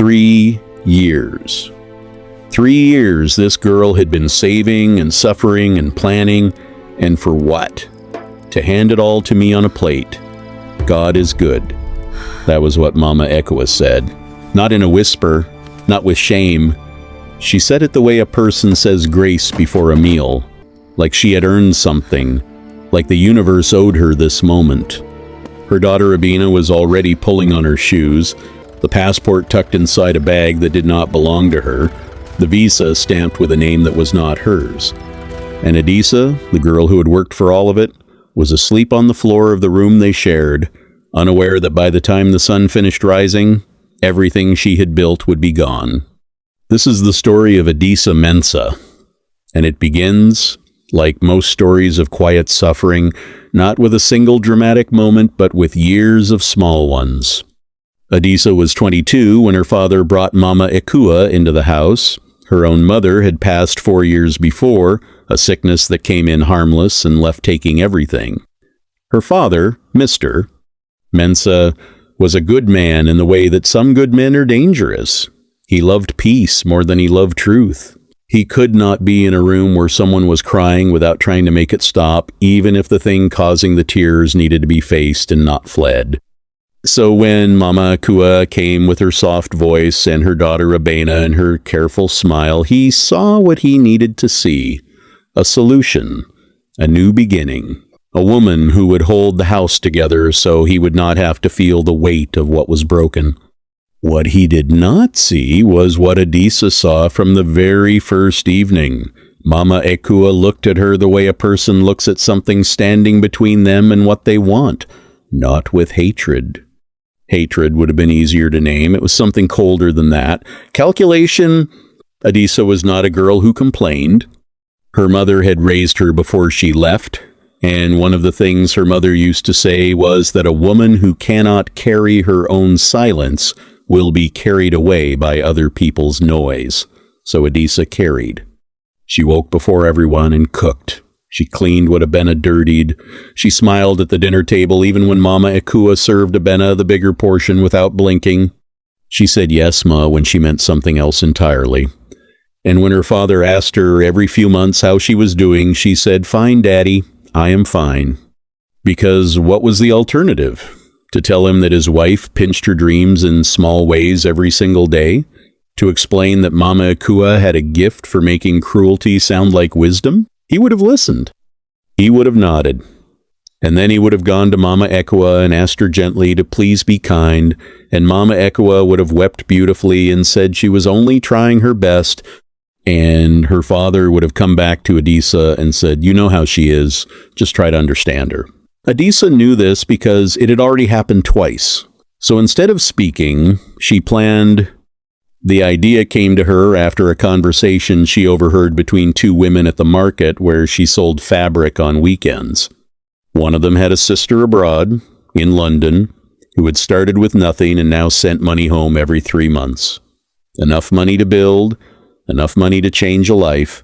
3 years. 3 years this girl had been saving and suffering and planning, and for what? To hand it all to me on a plate. God is good. That was what Mama Ekua said. Not in a whisper, not with shame. She said it the way a person says grace before a meal, like she had earned something, like the universe owed her this moment. Her daughter Abina was already pulling on her shoes, the passport tucked inside a bag that did not belong to her, the visa stamped with a name that was not hers. And Adisa, the girl who had worked for all of it, was asleep on the floor of the room they shared, unaware that by the time the sun finished rising, everything she had built would be gone. This is the story of Adisa Mensah, and it begins, like most stories of quiet suffering, not with a single dramatic moment, but with years of small ones. Adisa was 22 when her father brought Mama Ekua into the house. Her own mother had passed 4 years before, a sickness that came in harmless and left taking everything. Her father, Mr. Mensah, was a good man in the way that some good men are dangerous. He loved peace more than he loved truth. He could not be in a room where someone was crying without trying to make it stop, even if the thing causing the tears needed to be faced and not fled. So when Mama Ekua came with her soft voice and her daughter Abena and her careful smile, he saw what he needed to see. A solution, a new beginning, a woman who would hold the house together so he would not have to feel the weight of what was broken. What he did not see was what Adisa saw from the very first evening. Mama Ekua looked at her the way a person looks at something standing between them and what they want, not with hatred. Hatred would have been easier to name. It was something colder than that. Calculation. Adisa was not a girl who complained. Her mother had raised her before she left, and one of the things her mother used to say was that a woman who cannot carry her own silence will be carried away by other people's noise. So Adisa carried. She woke before everyone and cooked. She cleaned what Abena dirtied. She smiled at the dinner table even when Mama Ekua served Abena the bigger portion without blinking. She said yes, Ma, when she meant something else entirely. And when her father asked her every few months how she was doing, she said, "Fine, Daddy, I am fine." Because what was the alternative? To tell him that his wife pinched her dreams in small ways every single day? To explain that Mama Ekua had a gift for making cruelty sound like wisdom? He would have listened. He would have nodded. And then he would have gone to Mama Ekua and asked her gently to please be kind, and Mama Ekua would have wept beautifully and said she was only trying her best, and her father would have come back to Adisa and said, "You know how she is, just try to understand her." Adisa knew this because it had already happened twice. So instead of speaking, she planned. The idea came to her after a conversation she overheard between two women at the market where she sold fabric on weekends. One of them had a sister abroad, in London, who had started with nothing and now sent money home every 3 months. Enough money to build, enough money to change a life.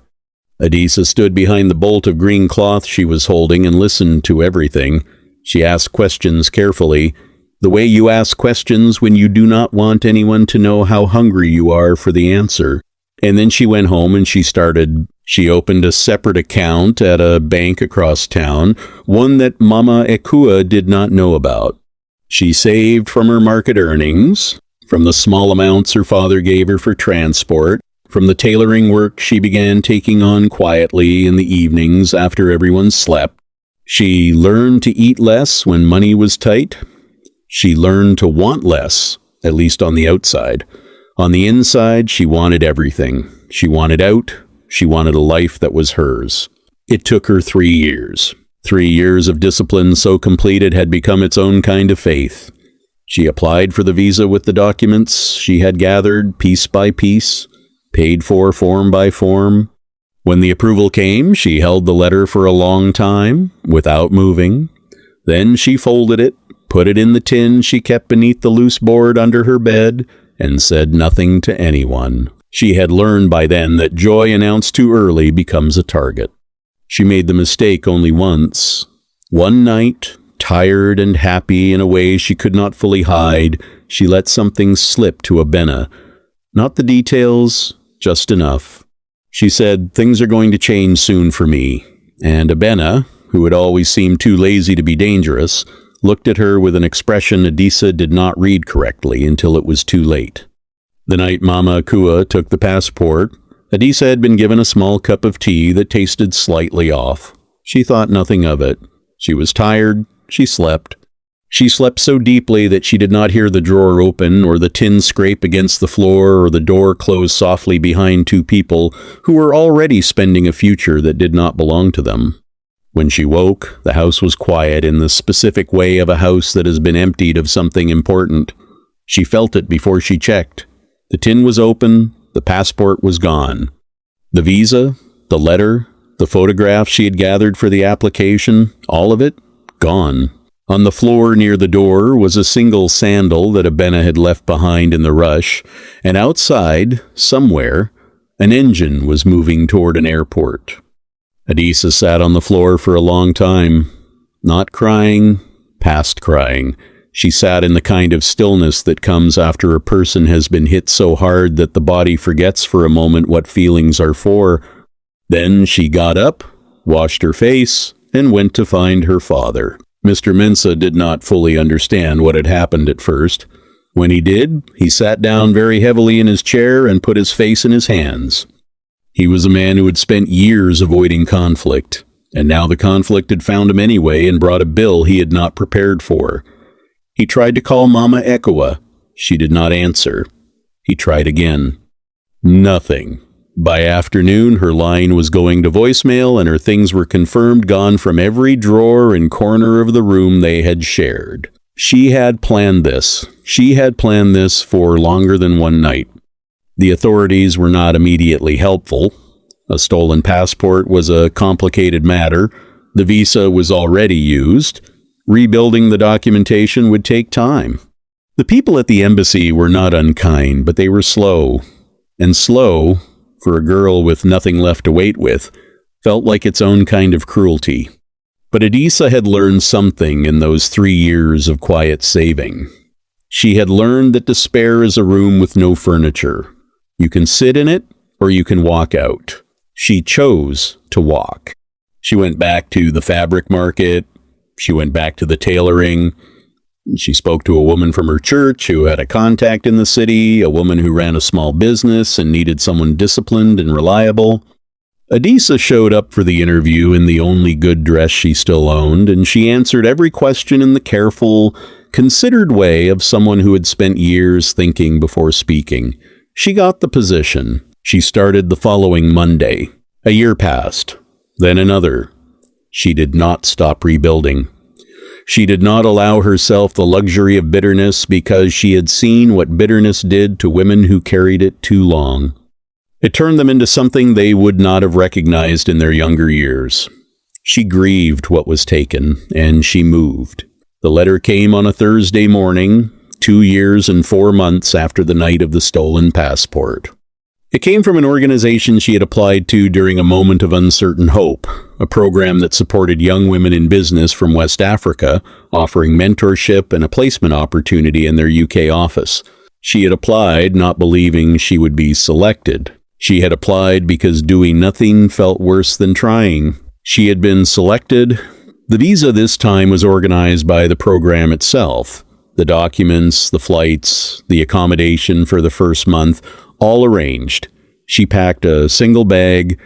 Adisa stood behind the bolt of green cloth she was holding and listened to everything. She asked questions carefully, the way you ask questions when you do not want anyone to know how hungry you are for the answer. And then she went home and she opened a separate account at a bank across town, one that Mama Ekua did not know about. She saved from her market earnings, from the small amounts her father gave her for transport, from the tailoring work she began taking on quietly in the evenings after everyone slept. She learned to eat less when money was tight. She learned to want less, at least on the outside. On the inside, she wanted everything. She wanted out. She wanted a life that was hers. It took her 3 years. 3 years of discipline so complete it had become its own kind of faith. She applied for the visa with the documents she had gathered piece by piece, paid for form by form. When the approval came, she held the letter for a long time, without moving. Then she folded it, put it in the tin she kept beneath the loose board under her bed, and said nothing to anyone. She had learned by then that joy announced too early becomes a target. She made the mistake only once. One night, tired and happy in a way she could not fully hide, she let something slip to Abena, Not the details, just enough. She said things are going to change soon for me, and Abena, who had always seemed too lazy to be dangerous, looked at her with an expression Adisa did not read correctly until it was too late. The night Mama Akua took the passport, Adisa had been given a small cup of tea that tasted slightly off. She thought nothing of it. She was tired. She slept. She slept so deeply that she did not hear the drawer open or the tin scrape against the floor or the door close softly behind two people who were already spending a future that did not belong to them. When she woke, the house was quiet in the specific way of a house that has been emptied of something important. She felt it before she checked. The tin was open, the passport was gone. The visa, the letter, the photograph she had gathered for the application, all of it, gone. On the floor near the door was a single sandal that Abena had left behind in the rush, and outside, somewhere, an engine was moving toward an airport. Adisa sat on the floor for a long time, not crying, past crying. She sat in the kind of stillness that comes after a person has been hit so hard that the body forgets for a moment what feelings are for. Then she got up, washed her face, and went to find her father. Mr. Mensah did not fully understand what had happened at first. When he did, he sat down very heavily in his chair and put his face in his hands. He was a man who had spent years avoiding conflict, and now the conflict had found him anyway and brought a bill he had not prepared for. He tried to call Mama Akua. She did not answer. He tried again. Nothing. By afternoon, her line was going to voicemail and her things were confirmed gone from every drawer and corner of the room they had shared. She had planned this. She had planned this for longer than one night. The authorities were not immediately helpful. A stolen passport was a complicated matter. The visa was already used. Rebuilding the documentation would take time. The people at the embassy were not unkind, but they were slow. And slow, for a girl with nothing left to wait with, felt like its own kind of cruelty. But Adisa had learned something in those 3 years of quiet saving. She had learned that despair is a room with no furniture. You can sit in it, or you can walk out. She chose to walk. She went back to the fabric market. She went back to the tailoring. She spoke to a woman from her church who had a contact in the city, a woman who ran a small business and needed someone disciplined and reliable. Adisa showed up for the interview in the only good dress she still owned, and she answered every question in the careful, considered way of someone who had spent years thinking before speaking. She got the position. She started the following Monday. A year passed, then another. She did not stop rebuilding. She did not allow herself the luxury of bitterness because she had seen what bitterness did to women who carried it too long. It turned them into something they would not have recognized in their younger years. She grieved what was taken, and she moved. The letter came on a Thursday morning, 2 years and 4 months after the night of the stolen passport. It came from an organization she had applied to during a moment of uncertain hope, a program that supported young women in business from West Africa, offering mentorship and a placement opportunity in their UK office. She had applied not believing she would be selected. She had applied because doing nothing felt worse than trying. She had been selected. The visa this time was organized by the program itself. The documents, the flights, the accommodation for the first month, all arranged. She packed a single bag.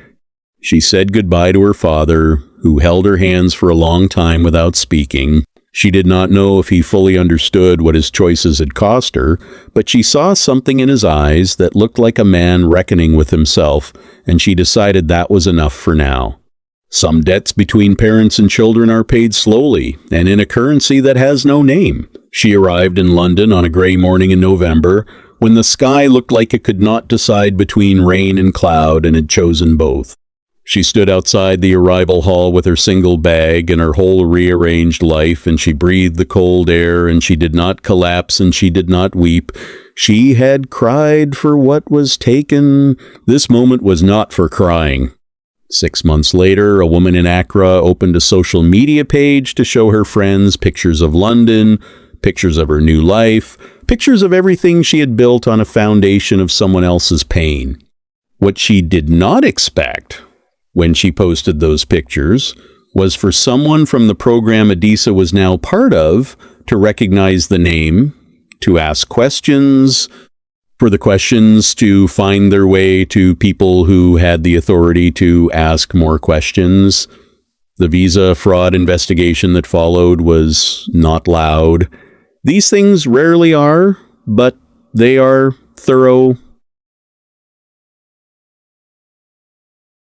She said goodbye to her father, who held her hands for a long time without speaking. She did not know if he fully understood what his choices had cost her, but she saw something in his eyes that looked like a man reckoning with himself, and she decided that was enough for now. Some debts between parents and children are paid slowly, and in a currency that has no name. She arrived in London on a grey morning in November, when the sky looked like it could not decide between rain and cloud and had chosen both. She stood outside the arrival hall with her single bag and her whole rearranged life, and she breathed the cold air, and she did not collapse, and she did not weep. She had cried for what was taken. This moment was not for crying. 6 months later, a woman in Accra opened a social media page to show her friends pictures of London, pictures of her new life, pictures of everything she had built on a foundation of someone else's pain. What she did not expect when she posted those pictures was for someone from the program Adisa was now part of to recognize the name, to ask questions, for the questions to find their way to people who had the authority to ask more questions. The visa fraud investigation that followed was not loud. These things rarely are, but they are thorough